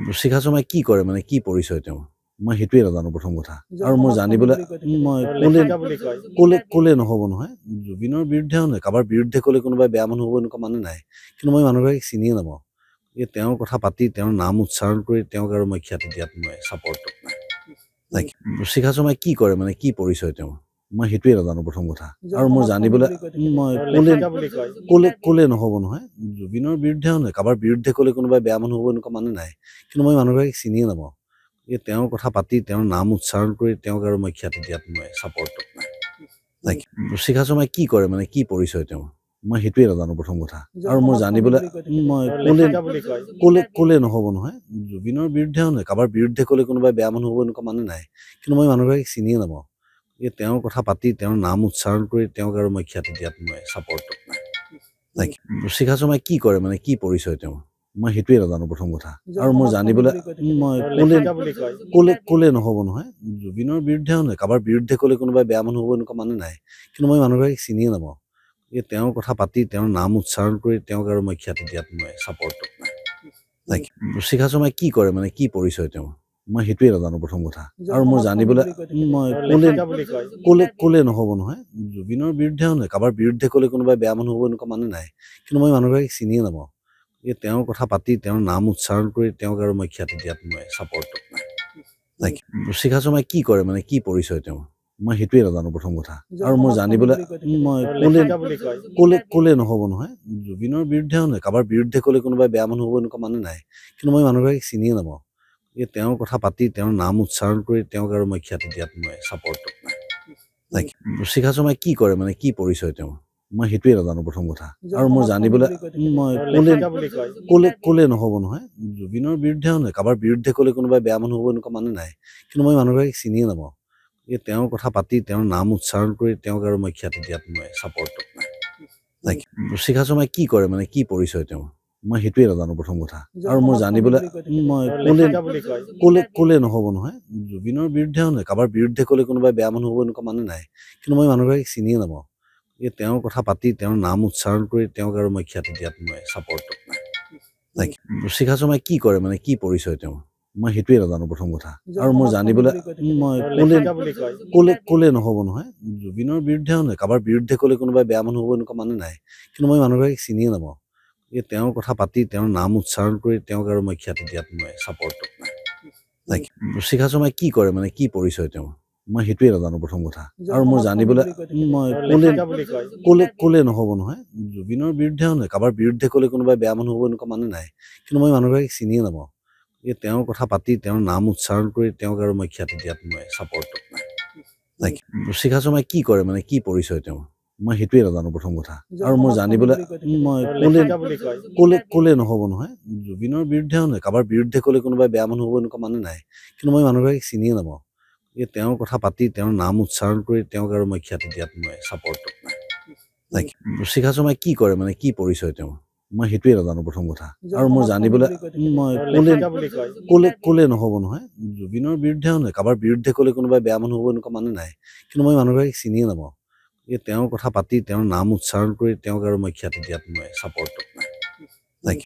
শিখা শৰ্মাই কি কৰে মানে কি পৰিচয় তেওঁৰ মই সেইটোৱে নাজানো প্ৰথম কথা আৰু মই জানিবলৈ মই ক'লে নহ'ব নহয় জুবিনৰ বিৰুদ্ধেও নহয় কাৰোবাৰ বিৰুদ্ধে ক'লে কোনোবাই বেয়া মানুহ হ'ব এনেকুৱা মানে নাই কিন্তু মই মানুহগৰাকীক চিনিয়ে নাপাওঁ এই তেওঁৰ কথা পাতি তেওঁৰ নাম উচ্চাৰণ কৰি তেওঁক আৰু মই খ্যাতি দিয়াত মই ছাপৰ্ট নাই শিখা শৰ্মাই কি কৰে মানে কি পৰিচয় তেওঁৰ মই সেইটোৱে নাজানো প্ৰথম কথা আৰু মই জানিবলৈ মই ক'লে নহ'ব নহয় জুবিনৰ বিৰুদ্ধেও নহয় কাৰোবাৰ বিৰুদ্ধে ক'লে কোনোবাই বেয়া মানুহ হ'ব এনেকুৱা মানে নাই কিন্তু মই মানুহগৰাকীক চিনিয়ে নাপাওঁ এই তেওঁৰ কথা পাতি তেওঁৰ নাম উচ্চাৰণ কৰি তেওঁক আৰু মই খ্যাতি দিয়াত মই ছাপৰ্ট নাই শিখা শৰ্মাই কি কৰে মানে কি পৰিচয় তেওঁৰ মই সেইটোৱে নাজানো প্ৰথম কথা আৰু মই জানিবলৈ মই ক'লে নহ'ব নহয় জুবিনৰ বিৰুদ্ধেও নহয় কাৰোবাৰ বিৰুদ্ধে ক'লে কোনোবাই বেয়া মানুহ হ'ব এনেকুৱা মানে নাই কিন্তু মই মানুহগৰাকীক চিনিয়ে নাপাওঁ এই তেওঁৰ কথা পাতি তেওঁৰ নাম উচ্চাৰণ কৰি তেওঁক আৰু মই খ্যাতি দিয়াত মই ছাপৰ্ট নাই শিখা শৰ্মাই কি কৰে মানে কি পৰিচয় তেওঁৰ মই সেইটোৱে নাজানো প্ৰথম কথা আৰু মই জানিবলৈ মই ক'লে নহ'ব নহয় জুবিনৰ বিৰুদ্ধেও নহয় কাৰোবাৰ বিৰুদ্ধে ক'লে কোনোবাই বেয়া মানুহ হ'ব এনেকুৱা মানে নাই কিন্তু মই মানুহগৰাকীক চিনিয়ে নাপাওঁ এই তেওঁৰ কথা পাতি তেওঁৰ নাম উচ্চাৰণ কৰি তেওঁক আৰু মই খ্যাতি দিয়াত মই ছাপৰ্ট নাই শিখা শৰ্মাই কি কৰে মানে কি পৰিচয় তেওঁৰ মই সেইটোৱে নাজানো প্ৰথম কথা আৰু মই জানিবলৈ মই ক'লে নহ'ব নহয় জুবিনৰ বিৰুদ্ধেও নহয় কাৰোবাৰ বিৰুদ্ধে ক'লে কোনোবাই বেয়া মানুহ হ'ব এনেকুৱা মানে নাই কিন্তু মই মানুহগৰাকীক চিনিয়ে নাপাওঁ এই তেওঁৰ কথা পাতি তেওঁৰ নাম উচ্চাৰণ কৰি তেওঁক আৰু মই খ্যাতি দিয়াত মই ছাপৰ্ট নাই শিখা শৰ্মাই কি কৰে মানে কি পৰিচয় তেওঁৰ মই সেইটোৱে নাজানো প্ৰথম কথা আৰু মই জানিবলৈ মই ক'লে নহ'ব নহয় জুবিনৰ বিৰুদ্ধেও নহয় কাৰোবাৰ বিৰুদ্ধে ক'লে কোনোবাই বেয়া মানুহ হ'ব এনেকুৱা মানে নাই কিন্তু মই মানুহগৰাকীক চিনিয়ে নাপাওঁ এই তেওঁৰ কথা পাতি তেওঁৰ নাম উচ্চাৰণ কৰি তেওঁক আৰু মই খ্যাতি দিয়াত মই ছাপৰ্ট নাই শিখা শৰ্মাই কি কৰে মানে কি পৰিচয় তেওঁৰ মই সেইটোৱে নাজানো প্ৰথম কথা আৰু মই জানিবলৈ মই ক'লে নহ'ব নহয় জুবিনৰ বিৰুদ্ধেও নহয় কাৰোবাৰ বিৰুদ্ধে ক'লে কোনোবাই বেয়া মানুহ হ'ব এনেকুৱা মানে নাই কিন্তু মই মানুহগৰাকীক চিনিয়ে নাপাওঁ এই তেওঁৰ কথা পাতি তেওঁৰ নাম উচ্চাৰণ কৰি তেওঁক আৰু মই খ্যাতি দিয়াত মই ছাপৰ্ট নাই শিখা শৰ্মাই কি কৰে মানে কি পৰিচয় তেওঁৰ মই সেইটোৱে নাজানো প্ৰথম কথা আৰু মই জানিবলৈ মই ক'লে নহ'ব নহয় জুবিনৰ বিৰুদ্ধেও নহয় কাৰোবাৰ বিৰুদ্ধে ক'লে কোনোবাই বেয়া মানুহ হ'ব এনেকুৱা মানে নাই কিন্তু মই মানুহগৰাকীক চিনিয়ে নাপাওঁ এই তেওঁৰ কথা পাতি তেওঁৰ নাম উচ্চাৰণ কৰি তেওঁক আৰু মই খ্যাতি দিয়াত মই ছাপৰ্ট নাই শিখা শৰ্মাই কি কৰে মানে কি পৰিচয় তেওঁৰ মই সেইটোৱে নাজানো প্ৰথম কথা আৰু মই জানিবলৈ মই ক'লে নহ'ব নহয় জুবিনৰ বিৰুদ্ধেও নহয় কাৰোবাৰ বিৰুদ্ধে ক'লে কোনোবাই বেয়া মানুহ হ'ব এনেকুৱা মানে নাই কিন্তু মই মানুহগৰাকীক চিনিয়ে নাপাওঁ এই তেওঁৰ কথা পাতি তেওঁৰ নাম উচ্চাৰণ কৰি তেওঁক আৰু মই খ্যাতি দিয়াত মই ছাপৰ্ট নাই শিখা শৰ্মাই কি কৰে মানে কি পৰিচয় তেওঁৰ মই সেইটোৱে নাজানো প্ৰথম কথা আৰু মই জানিবলৈ মই ক'লে নহ'ব নহয় জুবিনৰ বিৰুদ্ধেও নহয় কাৰোবাৰ বিৰুদ্ধে ক'লে কোনোবাই বেয়া মানুহ হ'ব এনেকুৱা মানে নাই কিন্তু মই মানুহগৰাকীক চিনিয়ে নাপাওঁ এই তেওঁৰ কথা পাতি তেওঁৰ নাম উচ্চাৰণ কৰি তেওঁক আৰু মই খ্যাতি দিয়াত মই ছাপৰ্ট নাই শিখা শৰ্মাই কি কৰে মানে কি পৰিচয় তেওঁৰ মই সেইটোৱে নাজানো প্ৰথম কথা আৰু মই জানিবলৈ মই ক'লে নহ'ব নহয় জুবিনৰ বিৰুদ্ধেও নহয় কাৰোবাৰ বিৰুদ্ধে ক'লে কোনোবাই বেয়া মানুহ হ'ব এনেকুৱা মানে নাই কিন্তু মই মানুহগৰাকীক চিনিয়ে নাপাওঁ এই তেওঁৰ কথা পাতি তেওঁৰ নাম উচ্চাৰণ কৰি তেওঁক আৰু মই খ্যাতি দিয়াত মই ছাপৰ্ট নাই শিখা শৰ্মাই কি কৰে মানে কি পৰিচয় তেওঁৰ মই সেইটোৱে নাজানো প্ৰথম কথা আৰু মই জানিবলৈ মই ক'লে নহ'ব নহয় জুবিনৰ বিৰুদ্ধেও নহয় কাৰোবাৰ বিৰুদ্ধে ক'লে কোনোবাই বেয়া মানুহ হ'ব এনেকুৱা মানে নাই কিন্তু মই মানুহগৰাকীক চিনিয়ে নাপাওঁ এই তেওঁৰ কথা পাতি তেওঁৰ নাম উচ্চাৰণ কৰি তেওঁক আৰু মই খ্যাতি দিয়াত মই ছাপৰ্ট